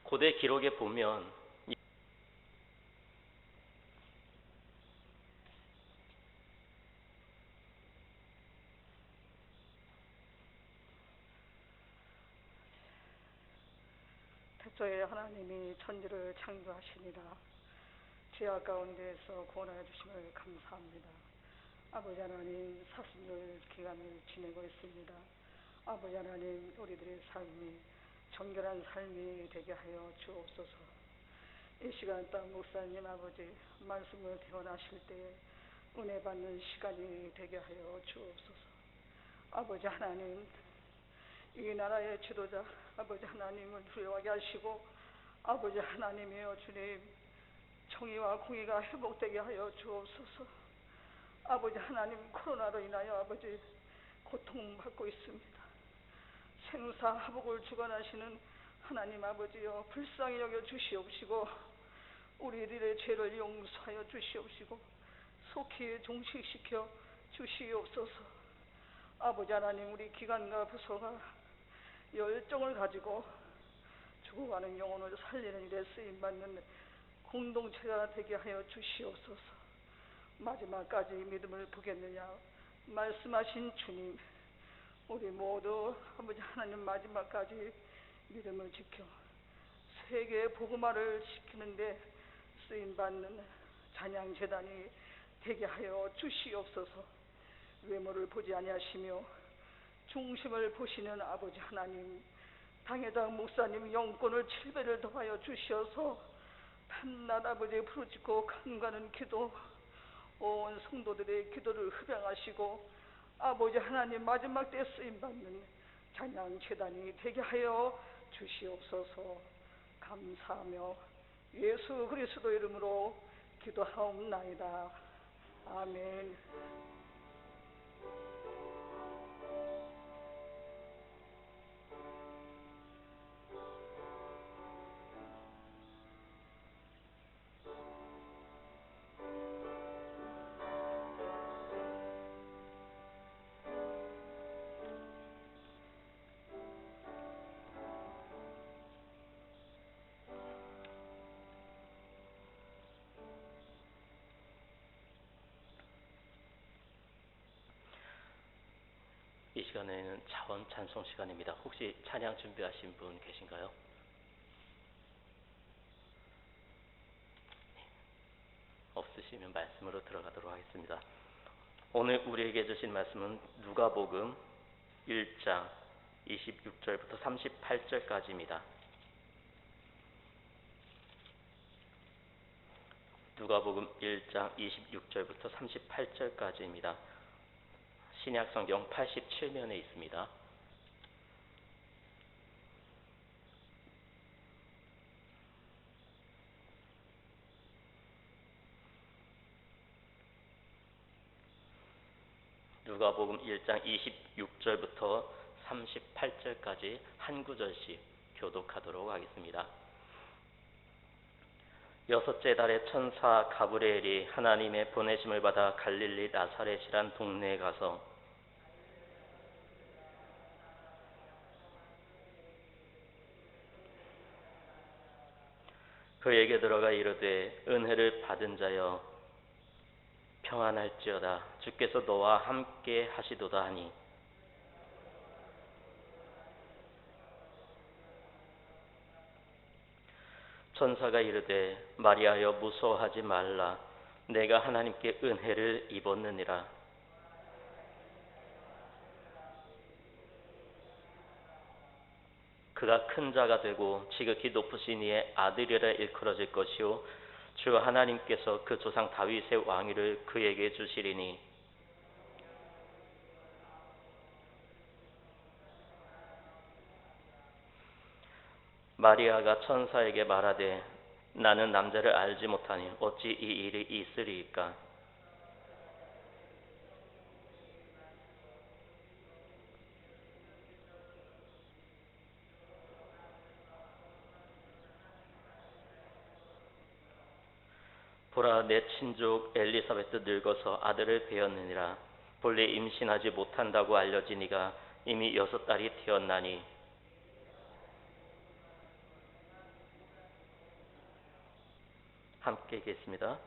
고대 기록에 보면 태초에 하나님이 천지를 창조하시니라. 죄악 가운데에서 구원하여 주심을 감사합니다. 아버지 하나님, 사순절 기간을 지내고 있습니다. 아버지 하나님, 우리들의 삶이 정결한 삶이 되게 하여 주옵소서. 이 시간 또 목사님 아버지 말씀을 대원하실 때에 은혜 받는 시간이 되게 하여 주옵소서. 아버지 하나님, 이 나라의 지도자 아버지 하나님을 두려워하게 하시고, 아버지 하나님이여 주님, 정의와 공의가 회복되게 하여 주옵소서. 아버지 하나님, 코로나로 인하여 아버지 고통받고 있습니다. 생사화복을 주관하시는 하나님 아버지여, 불쌍히 여겨 주시옵시고 우리들의 죄를 용서하여 주시옵시고 속히 종식시켜 주시옵소서. 아버지 하나님, 우리 기관과 부서가 열정을 가지고 죽어가는 영혼을 살리는 일에 쓰임받는 공동체가 되게 하여 주시옵소서. 마지막까지 믿음을 보겠느냐 말씀하신 주님, 우리 모두 아버지 하나님 마지막까지 믿음을 지켜 세계 복음화를 시키는데 쓰임받는 찬양재단이 되게 하여 주시옵소서. 외모를 보지 아니하시며 중심을 보시는 아버지 하나님, 당회장 목사님 영권을 7배를 더하여 주시어서 밤낮 아버지 부르짖고 간과하는 기도, 온 성도들의 기도를 흡양하시고 아버지 하나님 마지막 때 쓰임받는 찬양재단이 되게 하여 주시옵소서. 감사하며 예수 그리스도 이름으로 기도하옵나이다. 아멘. 이 시간에는 자원 찬송 시간입니다. 혹시 찬양 준비하신 분 계신가요? 없으시면 말씀으로 들어가도록 하겠습니다. 오늘 우리에게 주신 말씀은 누가복음 1장 26절부터 38절까지입니다. 누가복음 1장 26절부터 38절까지입니다. 신약성경 87면에 있습니다. 누가복음 1장 26절부터 38절까지 한 구절씩 교독하도록 하겠습니다. 여섯째 달에 천사 가브리엘이 하나님의 보내심을 받아 갈릴리 나사렛이란 동네에 가서 그에게 들어가 이르되 은혜를 받은 자여 평안할지어다, 주께서 너와 함께 하시도다 하니, 천사가 이르되 마리아여 무서워하지 말라, 내가 하나님께 은혜를 입었느니라. 그가 큰 자가 되고 지극히 높으신 이의 아들이라 일컬어질 것이요 주 하나님께서 그 조상 다윗의 왕위를 그에게 주시리니 마리아가 천사에게 말하되 나는 남자를 알지 못하니 어찌 이 일이 있으리이까. 보라, 내 친족 엘리사벳도 늙어서 아들을 배었느니라. 본래 임신하지 못한다고 알려지니가 이미 6달이 되었나니 함께 읽겠습니다.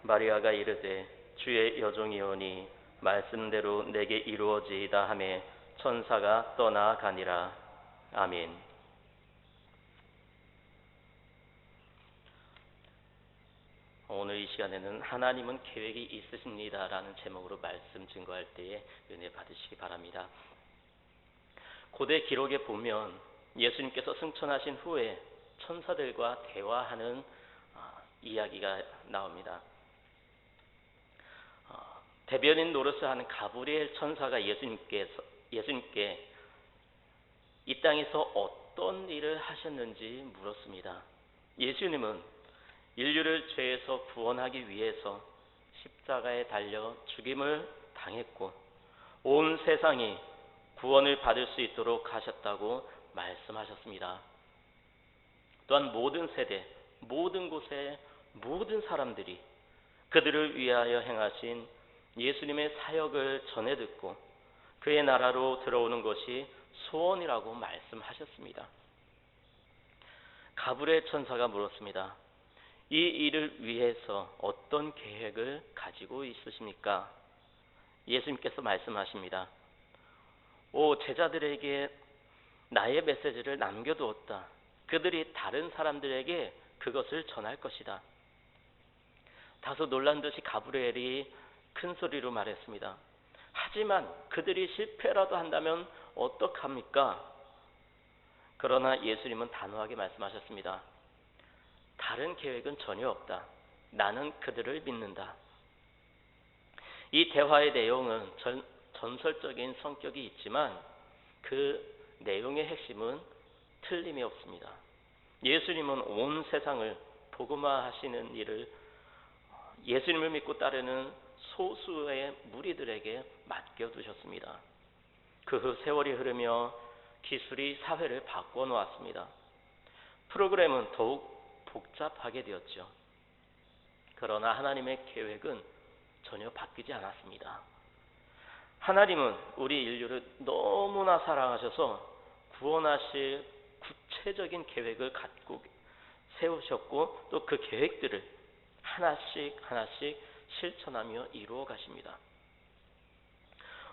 마리아가 이르되 주의 여종이오니 말씀대로 내게 이루어지이다 하매 천사가 떠나가니라. 아멘. 오늘 이 시간에는 하나님은 계획이 있으십니다라는 제목으로 말씀 증거할 때에 은혜 받으시기 바랍니다. 고대 기록에 보면 예수님께서 승천하신 후에 천사들과 대화하는 이야기가 나옵니다. 대변인 노릇을 하는 가브리엘 천사가 예수님께 이 땅에서 어떤 일을 하셨는지 물었습니다. 예수님은 인류를 죄에서 구원하기 위해서 십자가에 달려 죽임을 당했고 온 세상이 구원을 받을 수 있도록 하셨다고 말씀하셨습니다. 또한 모든 세대, 모든 곳의 모든 사람들이 그들을 위하여 행하신 예수님의 사역을 전해 듣고 그의 나라로 들어오는 것이 소원이라고 말씀하셨습니다. 가브리엘 천사가 물었습니다. 이 일을 위해서 어떤 계획을 가지고 있으십니까? 예수님께서 말씀하십니다. 오 제자들에게 나의 메시지를 남겨두었다. 그들이 다른 사람들에게 그것을 전할 것이다. 다소 놀란 듯이 가브리엘이 큰 소리로 말했습니다. 하지만 그들이 실패라도 한다면 어떡합니까? 그러나 예수님은 단호하게 말씀하셨습니다. 다른 계획은 전혀 없다. 나는 그들을 믿는다. 이 대화의 내용은 전설적인 성격이 있지만 그 내용의 핵심은 틀림이 없습니다. 예수님은 온 세상을 복음화하시는 일을 예수님을 믿고 따르는 소수의 무리들에게 맡겨두셨습니다. 그 후 세월이 흐르며 기술이 사회를 바꿔놓았습니다. 프로그램은 더욱 복잡하게 되었죠. 그러나 하나님의 계획은 전혀 바뀌지 않았습니다. 하나님은 우리 인류를 너무나 사랑하셔서 구원하실 구체적인 계획을 갖고 세우셨고 또 그 계획들을 하나씩 실천하며 이루어 가십니다.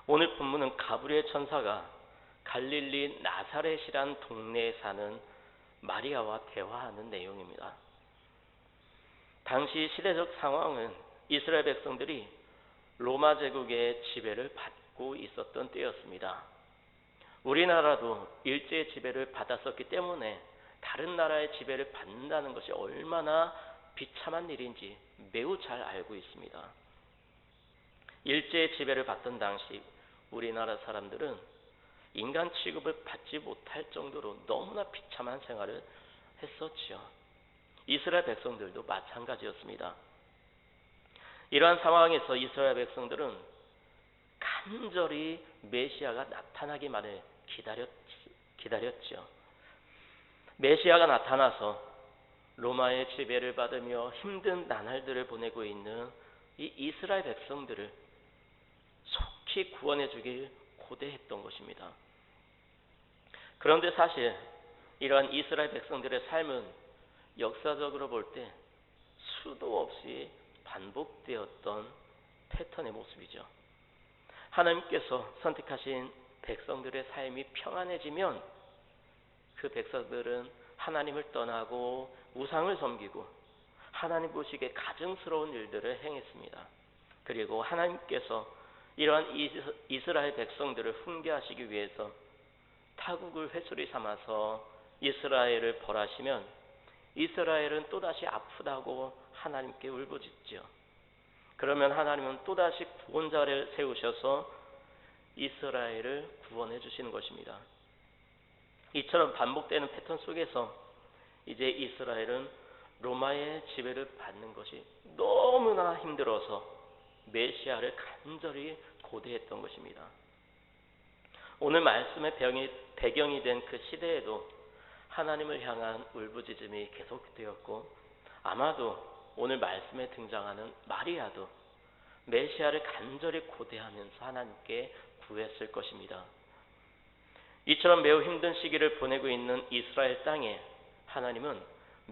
오늘 본문은 가브리엘 천사가 갈릴리 나사렛이란 동네에 사는 마리아와 대화하는 내용입니다. 당시 시대적 상황은 이스라엘 백성들이 로마 제국의 지배를 받고 있었던 때였습니다. 우리나라도 일제의 지배를 받았었기 때문에 다른 나라의 지배를 받는다는 것이 얼마나 비참한 일인지 매우 잘 알고 있습니다. 일제의 지배를 받던 당시 우리나라 사람들은 인간 취급을 받지 못할 정도로 너무나 비참한 생활을 했었지요. 이스라엘 백성들도 마찬가지였습니다. 이러한 상황에서 이스라엘 백성들은 간절히 메시아가 나타나기만을 기다렸죠. 메시아가 나타나서 로마의 지배를 받으며 힘든 나날들을 보내고 있는 이 이스라엘 백성들을 속히 구원해 주길 고대했던 것입니다. 그런데 사실 이러한 이스라엘 백성들의 삶은 역사적으로 볼 때 수도 없이 반복되었던 패턴의 모습이죠. 하나님께서 선택하신 백성들의 삶이 평안해지면 그 백성들은 하나님을 떠나고 우상을 섬기고 하나님 보시기에 가증스러운 일들을 행했습니다. 그리고 하나님께서 이러한 이스라엘 백성들을 훈계하시기 위해서 타국을 회수리 삼아서 이스라엘을 벌하시면 이스라엘은 또다시 아프다고 하나님께 울부짖죠. 그러면 하나님은 또다시 구원자를 세우셔서 이스라엘을 구원해 주시는 것입니다. 이처럼 반복되는 패턴 속에서 이제 이스라엘은 로마의 지배를 받는 것이 너무나 힘들어서 메시아를 간절히 고대했던 것입니다. 오늘 말씀의 배경이 된 그 시대에도 하나님을 향한 울부짖음이 계속되었고 아마도 오늘 말씀에 등장하는 마리아도 메시아를 간절히 고대하면서 하나님께 구했을 것입니다. 이처럼 매우 힘든 시기를 보내고 있는 이스라엘 땅에 하나님은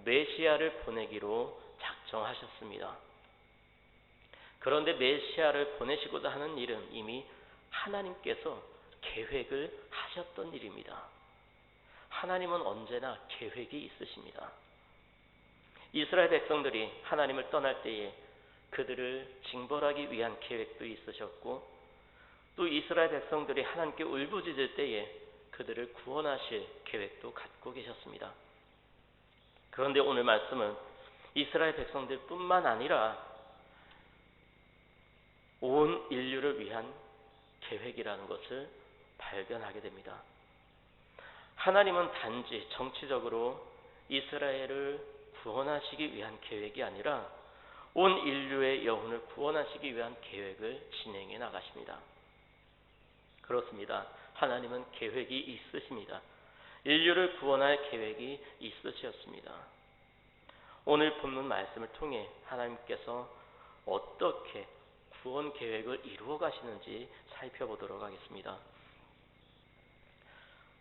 메시아를 보내기로 작정하셨습니다. 그런데 메시아를 보내시고자 하는 일은 이미 하나님께서 계획을 하셨던 일입니다. 하나님은 언제나 계획이 있으십니다. 이스라엘 백성들이 하나님을 떠날 때에 그들을 징벌하기 위한 계획도 있으셨고, 또 이스라엘 백성들이 하나님께 울부짖을 때에 그들을 구원하실 계획도 갖고 계셨습니다. 그런데 오늘 말씀은 이스라엘 백성들 뿐만 아니라 온 인류를 위한 계획이라는 것을 발견하게 됩니다. 하나님은 단지 정치적으로 이스라엘을 구원하시기 위한 계획이 아니라 온 인류의 영혼을 구원하시기 위한 계획을 진행해 나가십니다. 그렇습니다. 하나님은 계획이 있으십니다. 인류를 구원할 계획이 있으셨습니다. 오늘 본문 말씀을 통해 하나님께서 어떻게 구원 계획을 이루어 가시는지 살펴보도록 하겠습니다.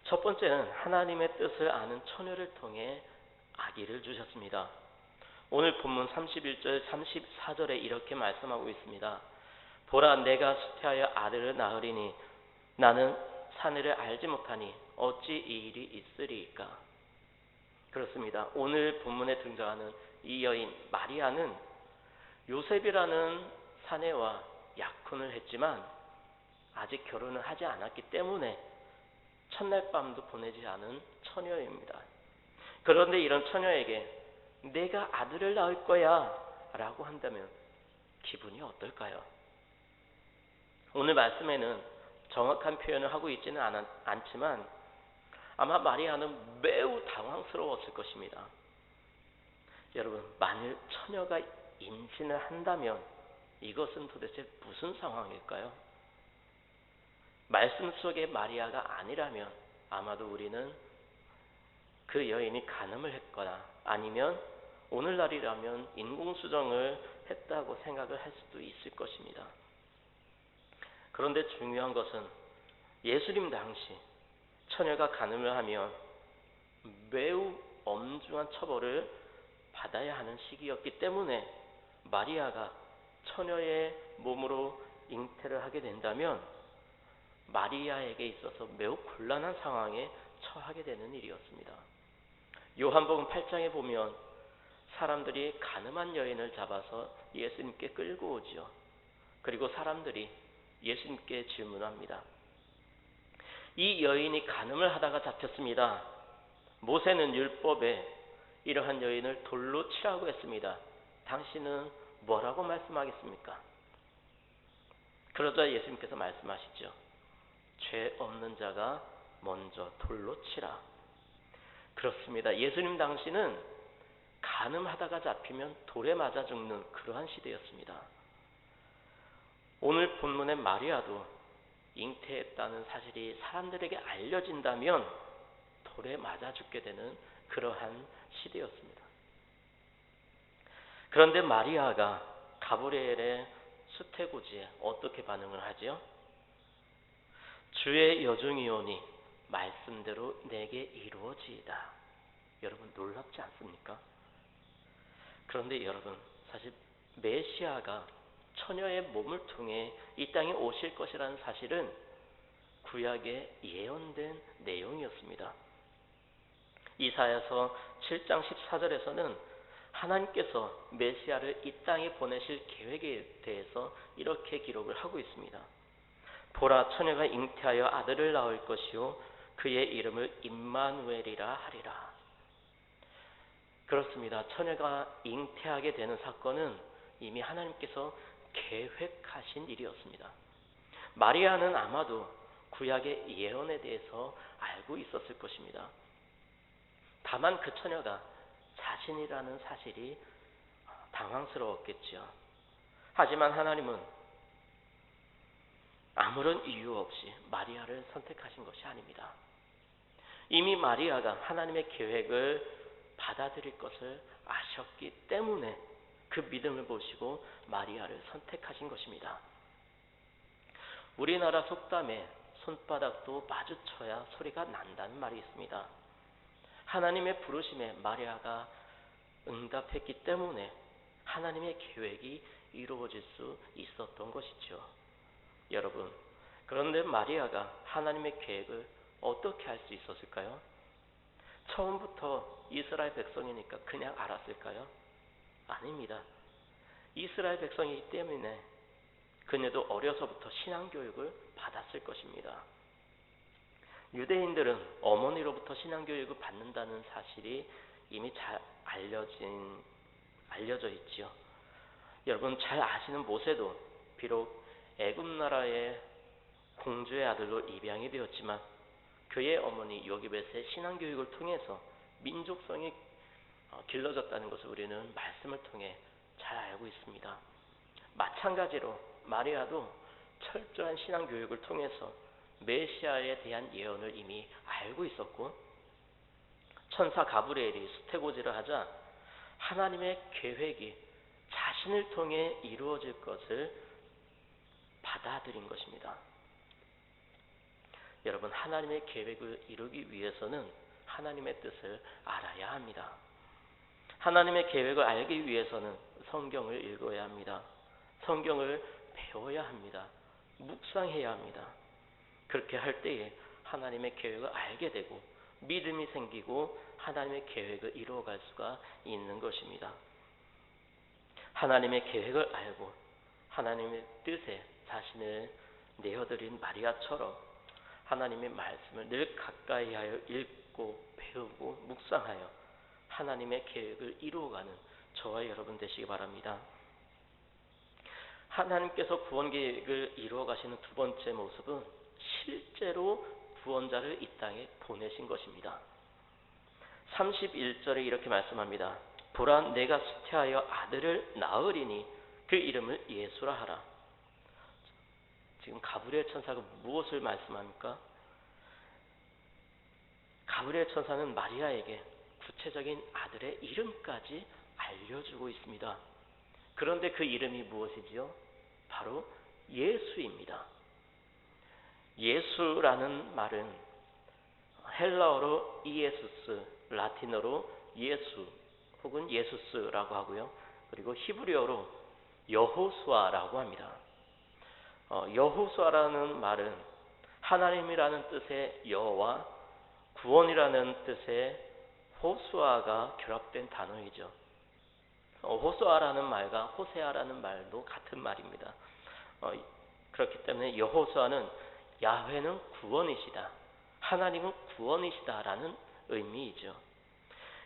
첫 번째는 하나님의 뜻을 아는 처녀를 통해 아기를 주셨습니다. 오늘 본문 31절 34절에 이렇게 말씀하고 있습니다. 보라, 내가 수태하여 아들을 낳으리니 나는 사내를 알지 못하니 어찌 이 일이 있으리이까. 그렇습니다. 오늘 본문에 등장하는 이 여인 마리아는 요셉이라는 사내와 약혼을 했지만 아직 결혼을 하지 않았기 때문에 첫날 밤도 보내지 않은 처녀입니다. 그런데 이런 처녀에게 내가 아들을 낳을 거야 라고 한다면 기분이 어떨까요? 오늘 말씀에는 정확한 표현을 하고 있지는 않지만 아마 마리아는 매우 당황스러웠을 것입니다. 여러분, 만일 처녀가 임신을 한다면 이것은 도대체 무슨 상황일까요? 말씀 속의 마리아가 아니라면 아마도 우리는 그 여인이 간음을 했거나 아니면 오늘날이라면 인공수정을 했다고 생각을 할 수도 있을 것입니다. 그런데 중요한 것은 예수님 당시 처녀가 간음을 하면 매우 엄중한 처벌을 받아야 하는 시기였기 때문에 마리아가 처녀의 몸으로 잉태를 하게 된다면 마리아에게 있어서 매우 곤란한 상황에 처하게 되는 일이었습니다. 요한복음 8장에 보면 사람들이 간음한 여인을 잡아서 예수님께 끌고 오죠. 그리고 사람들이 예수님께 질문합니다. 이 여인이 간음을 하다가 잡혔습니다. 모세는 율법에 이러한 여인을 돌로 치라고 했습니다. 당신은 뭐라고 말씀하겠습니까? 그러자 예수님께서 말씀하시죠. 죄 없는 자가 먼저 돌로 치라. 그렇습니다. 예수님 당시는 간음하다가 잡히면 돌에 맞아 죽는 그러한 시대였습니다. 오늘 본문의 마리아도 잉태했다는 사실이 사람들에게 알려진다면 돌에 맞아 죽게 되는 그러한 시대였습니다. 그런데 마리아가 가브리엘의 수태고지에 어떻게 반응을 하죠? 주의 여종이오니 말씀대로 내게 이루어지이다. 여러분, 놀랍지 않습니까? 그런데 여러분, 사실 메시아가 처녀의 몸을 통해 이 땅에 오실 것이라는 사실은 구약에 예언된 내용이었습니다. 이사야서 7장 14절에서는 하나님께서 메시아를 이 땅에 보내실 계획에 대해서 이렇게 기록을 하고 있습니다. 보라, 처녀가 잉태하여 아들을 낳을 것이요 그의 이름을 임마누엘이라 하리라. 그렇습니다. 처녀가 잉태하게 되는 사건은 이미 하나님께서 계획하신 일이었습니다. 마리아는 아마도 구약의 예언에 대해서 알고 있었을 것입니다. 다만 그 처녀가 자신이라는 사실이 당황스러웠겠죠. 하지만 하나님은 아무런 이유 없이 마리아를 선택하신 것이 아닙니다. 이미 마리아가 하나님의 계획을 받아들일 것을 아셨기 때문에 그 믿음을 보시고 마리아를 선택하신 것입니다. 우리나라 속담에 손바닥도 마주쳐야 소리가 난다는 말이 있습니다. 하나님의 부르심에 마리아가 응답했기 때문에 하나님의 계획이 이루어질 수 있었던 것이죠. 여러분, 그런데 마리아가 하나님의 계획을 어떻게 할 수 있었을까요? 처음부터 이스라엘 백성이니까 그냥 알았을까요? 아닙니다. 이스라엘 백성이기 때문에 그녀도 어려서부터 신앙교육을 받았을 것입니다. 유대인들은 어머니로부터 신앙교육을 받는다는 사실이 이미 잘 알려져 있지요. 여러분 잘 아시는 모세도 비록 애굽 나라의 공주의 아들로 입양이 되었지만 그의 어머니 요기벳의 신앙교육을 통해서 민족성이 길러졌다는 것을 우리는 말씀을 통해 잘 알고 있습니다. 마찬가지로 마리아도 철저한 신앙교육을 통해서 메시아에 대한 예언을 이미 알고 있었고, 천사 가브리엘이 수태고지를 하자 하나님의 계획이 자신을 통해 이루어질 것을 받아들인 것입니다. 여러분, 하나님의 계획을 이루기 위해서는 하나님의 뜻을 알아야 합니다. 하나님의 계획을 알기 위해서는 성경을 읽어야 합니다. 성경을 배워야 합니다. 묵상해야 합니다. 그렇게 할 때에 하나님의 계획을 알게 되고 믿음이 생기고 하나님의 계획을 이루어갈 수가 있는 것입니다. 하나님의 계획을 알고 하나님의 뜻에 자신을 내어드린 마리아처럼 하나님의 말씀을 늘 가까이 하여 읽고 배우고 묵상하여 하나님의 계획을 이루어가는 저와 여러분 되시기 바랍니다. 하나님께서 구원 계획을 이루어가시는 두 번째 모습은 실제로 구원자를 이 땅에 보내신 것입니다. 31절에 이렇게 말씀합니다. 보라, 내가 수태하여 아들을 낳으리니 그 이름을 예수라 하라. 지금 가브리엘 천사가 무엇을 말씀합니까? 가브리엘 천사는 마리아에게 구체적인 아들의 이름까지 알려주고 있습니다. 그런데 그 이름이 무엇이지요? 바로 예수입니다. 예수라는 말은 헬라어로 이에수스, 라틴어로 예수 혹은 예수스라고 하고요. 그리고 히브리어로 여호수아라고 합니다. 여호수아라는 말은 하나님이라는 뜻의 여와 구원이라는 뜻의 호수아가 결합된 단어이죠. 호수아라는 말과 호세아라는 말도 같은 말입니다. 그렇기 때문에 여호수아는 야훼는 구원이시다, 하나님은 구원이시다라는 의미이죠.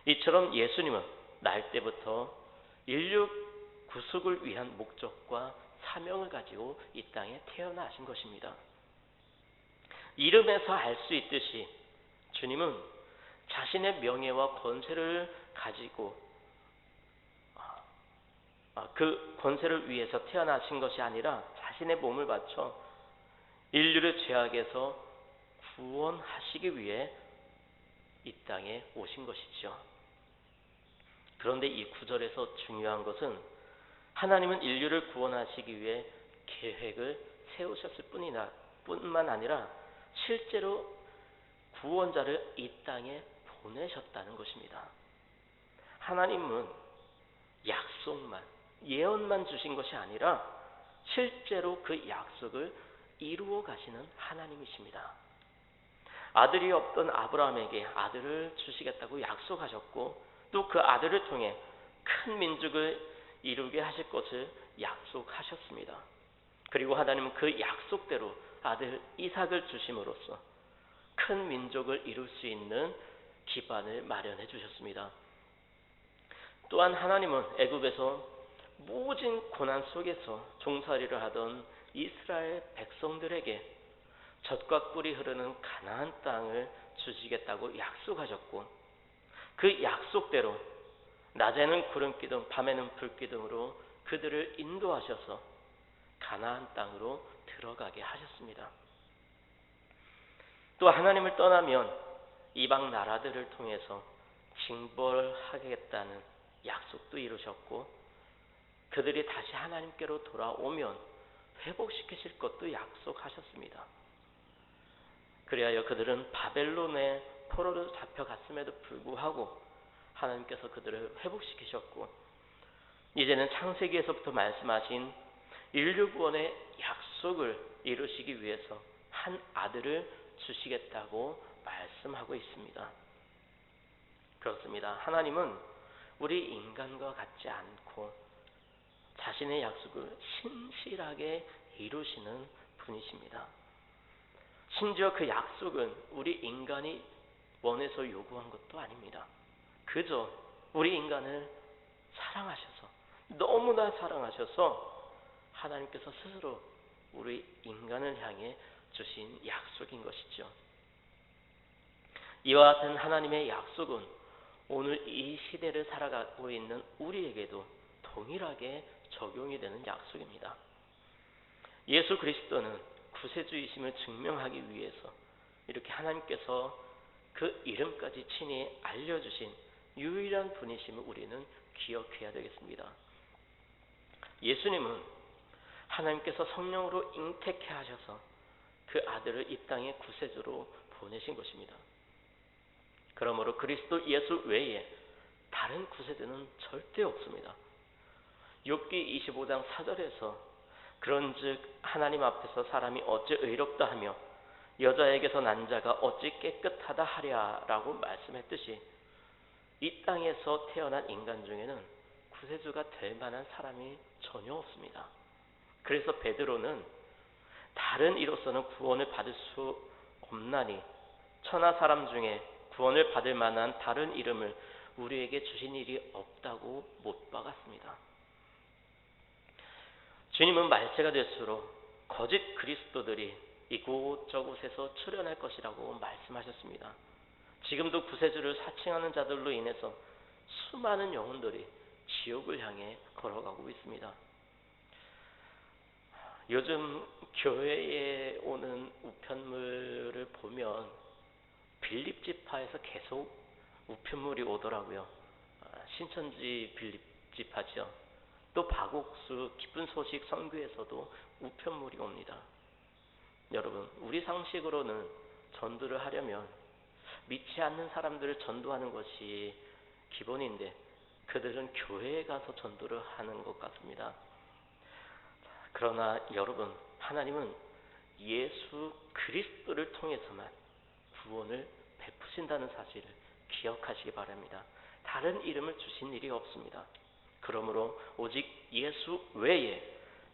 이처럼 예수님은 날 때부터 인류 구속을 위한 목적과 사명을 가지고 이 땅에 태어나신 것입니다. 이름에서 알 수 있듯이 주님은 자신의 명예와 권세를 가지고 그 권세를 위해서 태어나신 것이 아니라 자신의 몸을 바쳐 인류를 죄악에서 구원하시기 위해 이 땅에 오신 것이죠. 그런데 이 구절에서 중요한 것은 하나님은 인류를 구원하시기 위해 계획을 세우셨을 뿐만 아니라 실제로 구원자를 이 땅에 보내셨다는 것입니다. 하나님은 약속만, 예언만 주신 것이 아니라 실제로 그 약속을 이루어 가시는 하나님이십니다. 아들이 없던 아브라함에게 아들을 주시겠다고 약속하셨고, 또 그 아들을 통해 큰 민족을 이루게 하실 것을 약속하셨습니다. 그리고 하나님은 그 약속대로 아들 이삭을 주심으로써 큰 민족을 이룰 수 있는 기반을 마련해 주셨습니다. 또한 하나님은 애굽에서 모진 고난 속에서 종살이를 하던 이스라엘 백성들에게 젖과 꿀이 흐르는 가나안 땅을 주시겠다고 약속하셨고, 그 약속대로 낮에는 구름기둥, 밤에는 불기둥으로 그들을 인도하셔서 가나안 땅으로 들어가게 하셨습니다. 또 하나님을 떠나면 이방 나라들을 통해서 징벌하겠다는 약속도 이루셨고, 그들이 다시 하나님께로 돌아오면 회복시키실 것도 약속하셨습니다. 그리하여 그들은 바벨론의 포로로 잡혀갔음에도 불구하고 하나님께서 그들을 회복시키셨고, 이제는 창세기에서부터 말씀하신 인류 구원의 약속을 이루시기 위해서 한 아들을 주시겠다고 말씀하고 있습니다. 그렇습니다. 하나님은 우리 인간과 같지 않고 자신의 약속을 신실하게 이루시는 분이십니다. 심지어 그 약속은 우리 인간이 원해서 요구한 것도 아닙니다. 그저 우리 인간을 사랑하셔서, 너무나 사랑하셔서 하나님께서 스스로 우리 인간을 향해 주신 약속인 것이죠. 이와 같은 하나님의 약속은 오늘 이 시대를 살아가고 있는 우리에게도 동일하게 적용이 되는 약속입니다. 예수 그리스도는 구세주이심을 증명하기 위해서 이렇게 하나님께서 그 이름까지 친히 알려주신 유일한 분이심을 우리는 기억해야 되겠습니다. 예수님은 하나님께서 성령으로 잉태케 하셔서 그 아들을 이 땅에 구세주로 보내신 것입니다. 그러므로 그리스도 예수 외에 다른 구세주는 절대 없습니다. 욥기 25장 4절에서 그런즉 하나님 앞에서 사람이 어찌 의롭다 하며 여자에게서 난 자가 어찌 깨끗하다 하랴라고 말씀했듯이 이 땅에서 태어난 인간 중에는 구세주가 될 만한 사람이 전혀 없습니다. 그래서 베드로는 다른 이로서는 구원을 받을 수 없나니 천하 사람 중에 구원을 받을 만한 다른 이름을 우리에게 주신 일이 없다고 못 박았습니다. 주님은 말세가 될수록 거짓 그리스도들이 이곳저곳에서 출현할 것이라고 말씀하셨습니다. 지금도 구세주를 사칭하는 자들로 인해서 수많은 영혼들이 지옥을 향해 걸어가고 있습니다. 요즘 교회에 오는 우편물을 보면 빌립지파에서 계속 우편물이 오더라고요. 신천지 빌립지파죠. 또 박옥수 기쁜 소식 선교에서도 우편물이 옵니다. 여러분, 우리 상식으로는 전도를 하려면 믿지 않는 사람들을 전도하는 것이 기본인데 그들은 교회에 가서 전도를 하는 것 같습니다. 그러나 여러분, 하나님은 예수 그리스도를 통해서만 구원을 베푸신다는 사실을 기억하시기 바랍니다. 다른 이름을 주신 일이 없습니다. 그러므로 오직 예수 외에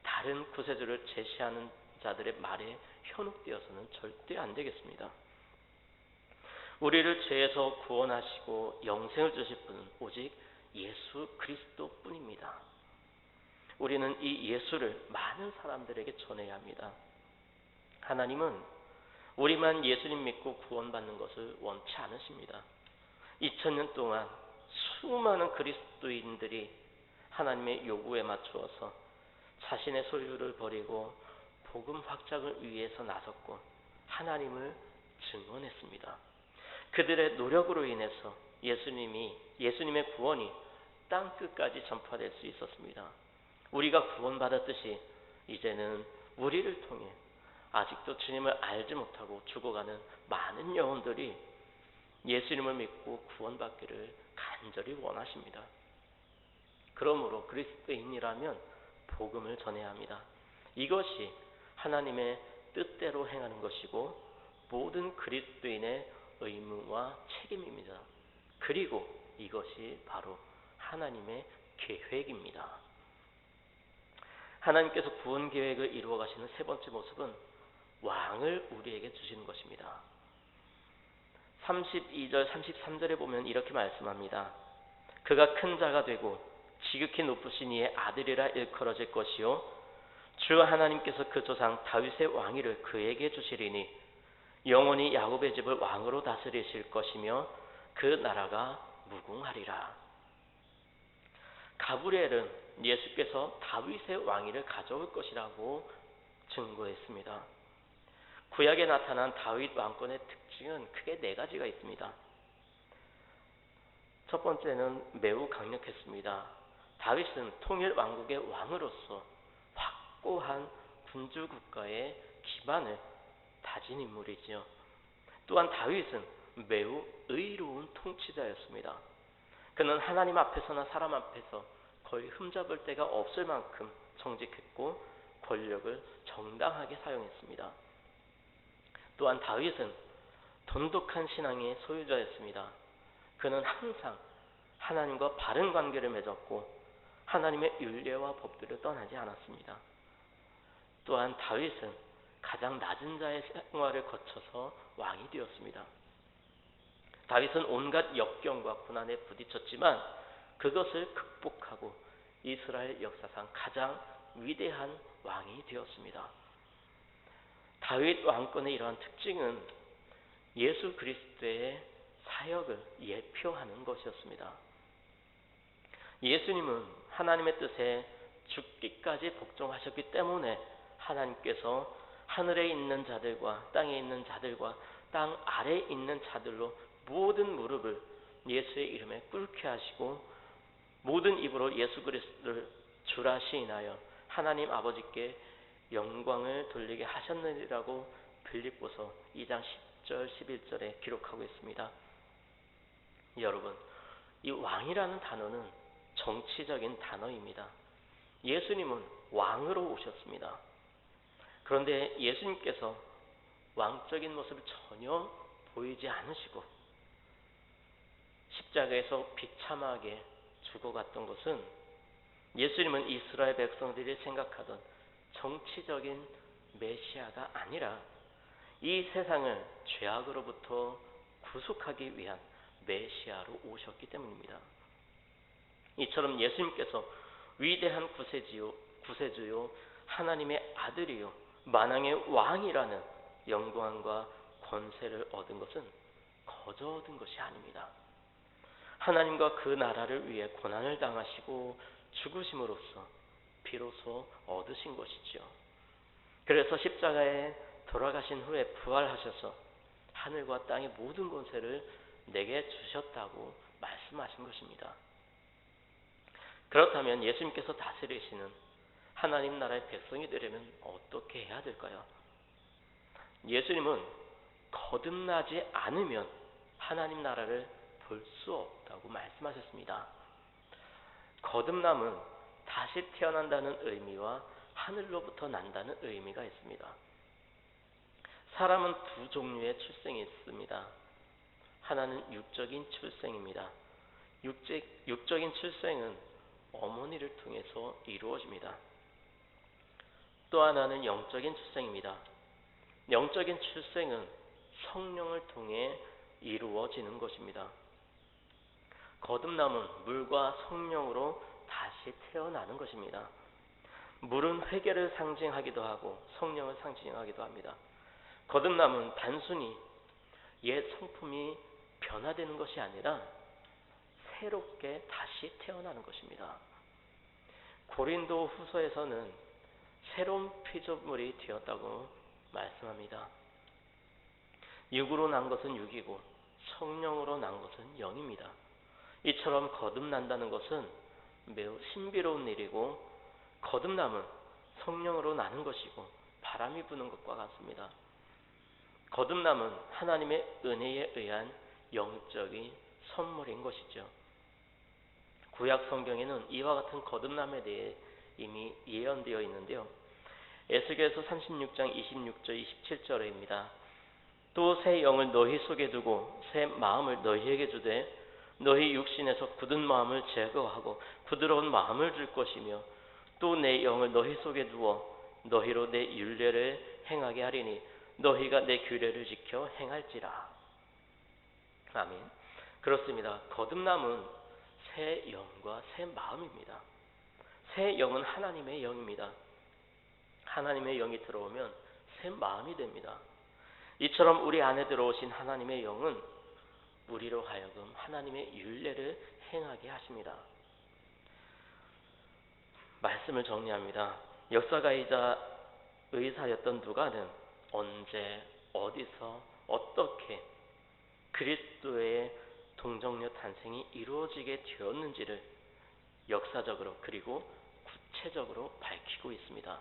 다른 구세주를 제시하는 자들의 말에 현혹되어서는 절대 안 되겠습니다. 우리를 죄에서 구원하시고 영생을 주실 분은 오직 예수 그리스도뿐입니다. 우리는 이 예수를 많은 사람들에게 전해야 합니다. 하나님은 우리만 예수님 믿고 구원받는 것을 원치 않으십니다. 2000년 동안 수많은 그리스도인들이 하나님의 요구에 맞추어서 자신의 소유를 버리고 복음 확장을 위해서 나섰고 하나님을 증언했습니다. 그들의 노력으로 인해서 예수님의 구원이 땅끝까지 전파될 수 있었습니다. 우리가 구원받았듯이 이제는 우리를 통해 아직도 주님을 알지 못하고 죽어가는 많은 영혼들이 예수님을 믿고 구원받기를 간절히 원하십니다. 그러므로 그리스도인이라면 복음을 전해야 합니다. 이것이 하나님의 뜻대로 행하는 것이고 모든 그리스도인의 의무와 책임입니다. 그리고 이것이 바로 하나님의 계획입니다. 하나님께서 구원 계획을 이루어 가시는 세 번째 모습은 왕을 우리에게 주시는 것입니다. 32절 33절에 보면 이렇게 말씀합니다. 그가 큰 자가 되고 지극히 높으신 이의 아들이라 일컬어질 것이요 주 하나님께서 그 조상 다윗의 왕위를 그에게 주시리니 영원히 야곱의 집을 왕으로 다스리실 것이며 그 나라가 무궁하리라. 가브리엘은 예수께서 다윗의 왕위를 가져올 것이라고 증거했습니다. 구약에 나타난 다윗 왕권의 특징은 크게 네 가지가 있습니다. 첫 번째는 매우 강력했습니다. 다윗은 통일 왕국의 왕으로서 확고한 군주 국가의 기반을 다진 인물이지요. 또한 다윗은 매우 의로운 통치자였습니다. 그는 하나님 앞에서나 사람 앞에서 거의 흠잡을 데가 없을 만큼 정직했고 권력을 정당하게 사용했습니다. 또한 다윗은 돈독한 신앙의 소유자였습니다. 그는 항상 하나님과 바른 관계를 맺었고 하나님의 율례와 법들을 떠나지 않았습니다. 또한 다윗은 가장 낮은 자의 생활을 거쳐서 왕이 되었습니다. 다윗은 온갖 역경과 고난에 부딪혔지만 그것을 극복하고 이스라엘 역사상 가장 위대한 왕이 되었습니다. 다윗 왕권의 이러한 특징은 예수 그리스도의 사역을 예표하는 것이었습니다. 예수님은 하나님의 뜻에 죽기까지 복종하셨기 때문에 하나님께서 하늘에 있는 자들과 땅에 있는 자들과 땅 아래에 있는 자들로 모든 무릎을 예수의 이름에 꿇게 하시고 모든 입으로 예수 그리스도를 주라 시인하여 하나님 아버지께 영광을 돌리게 하셨느니라고 빌립보서 2장 10절 11절에 기록하고 있습니다. 여러분, 이 왕이라는 단어는 정치적인 단어입니다. 예수님은 왕으로 오셨습니다. 그런데 예수님께서 왕적인 모습을 전혀 보이지 않으시고 십자가에서 비참하게 죽어갔던 것은 예수님은 이스라엘 백성들이 생각하던 정치적인 메시아가 아니라 이 세상을 죄악으로부터 구속하기 위한 메시아로 오셨기 때문입니다. 이처럼 예수님께서 위대한 구세주요 하나님의 아들이요 만왕의 왕이라는 영광과 권세를 얻은 것은 거저 얻은 것이 아닙니다. 하나님과 그 나라를 위해 고난을 당하시고 죽으심으로써 비로소 얻으신 것이죠. 그래서 십자가에 돌아가신 후에 부활하셔서 하늘과 땅의 모든 권세를 내게 주셨다고 말씀하신 것입니다. 그렇다면 예수님께서 다스리시는 하나님 나라의 백성이 되려면 어떻게 해야 될까요? 예수님은 거듭나지 않으면 하나님 나라를 볼 수 없다고 말씀하셨습니다. 거듭남은 다시 태어난다는 의미와 하늘로부터 난다는 의미가 있습니다. 사람은 두 종류의 출생이 있습니다. 하나는 육적인 출생입니다. 육적인 출생은 어머니를 통해서 이루어집니다. 또 하나는 영적인 출생입니다. 영적인 출생은 성령을 통해 이루어지는 것입니다. 거듭남은 물과 성령으로 다시 태어나는 것입니다. 물은 회개를 상징하기도 하고 성령을 상징하기도 합니다. 거듭남은 단순히 옛 성품이 변화되는 것이 아니라 새롭게 다시 태어나는 것입니다. 고린도 후서에서는 새로운 피조물이 되었다고 말씀합니다. 육으로 난 것은 육이고 성령으로 난 것은 영입니다. 이처럼 거듭난다는 것은 매우 신비로운 일이고 거듭남은 성령으로 나는 것이고 바람이 부는 것과 같습니다. 거듭남은 하나님의 은혜에 의한 영적인 선물인 것이죠. 구약 성경에는 이와 같은 거듭남에 대해 이미 예언되어 있는데요. 에스겔서 36장 26절 27절입니다. 또 새 영을 너희 속에 두고 새 마음을 너희에게 주되 너희 육신에서 굳은 마음을 제거하고 부드러운 마음을 줄 것이며 또 내 영을 너희 속에 두어 너희로 내 율례를 행하게 하리니 너희가 내 규례를 지켜 행할지라. 아멘. 그렇습니다. 거듭남은 새 영과 새 마음입니다. 새 영은 하나님의 영입니다. 하나님의 영이 들어오면 새 마음이 됩니다. 이처럼 우리 안에 들어오신 하나님의 영은 우리로 하여금 하나님의 율례를 행하게 하십니다. 말씀을 정리합니다. 역사가이자 의사였던 누가는 언제 어디서 어떻게 그리스도의 동정녀 탄생이 이루어지게 되었는지를 역사적으로 그리고 구체적으로 밝히고 있습니다.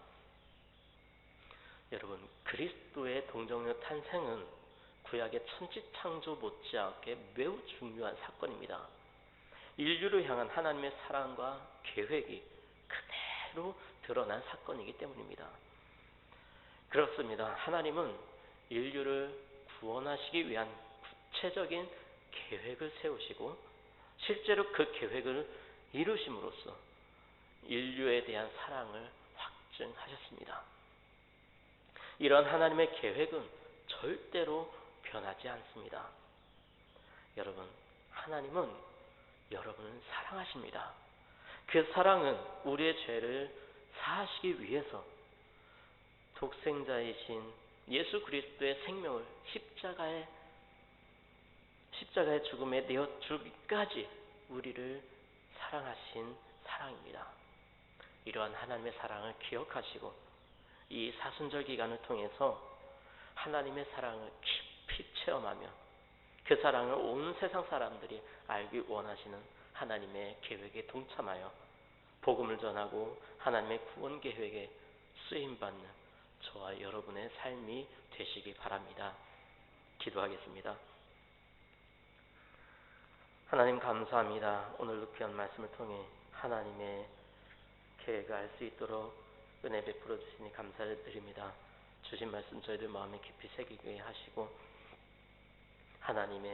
여러분, 그리스도의 동정녀 탄생은 구약의 천지창조 못지않게 매우 중요한 사건입니다. 인류를 향한 하나님의 사랑과 계획이 그대로 드러난 사건이기 때문입니다. 그렇습니다. 하나님은 인류를 구원하시기 위한 구체적인 계획을 세우시고 실제로 그 계획을 이루심으로써 인류에 대한 사랑을 확증하셨습니다. 이런 하나님의 계획은 절대로 변하지 않습니다. 여러분, 하나님은 여러분을 사랑하십니다. 그 사랑은 우리의 죄를 사하시기 위해서 독생자이신 예수 그리스도의 생명을 십자가의 죽음에 내어 주기까지 우리를 사랑하신 사랑입니다. 이러한 하나님의 사랑을 기억하시고 이 사순절 기간을 통해서 하나님의 사랑을 깊이 체험하며 그 사랑을 온 세상 사람들이 알기 원하시는 하나님의 계획에 동참하여 복음을 전하고 하나님의 구원 계획에 쓰임받는 저와 여러분의 삶이 되시기 바랍니다. 기도하겠습니다. 하나님 감사합니다. 오늘도 귀한 말씀을 통해 하나님의 계획을 알 수 있도록 은혜 베풀어 주시니 감사를 드립니다. 주신 말씀 저희들 마음에 깊이 새기게 하시고 하나님의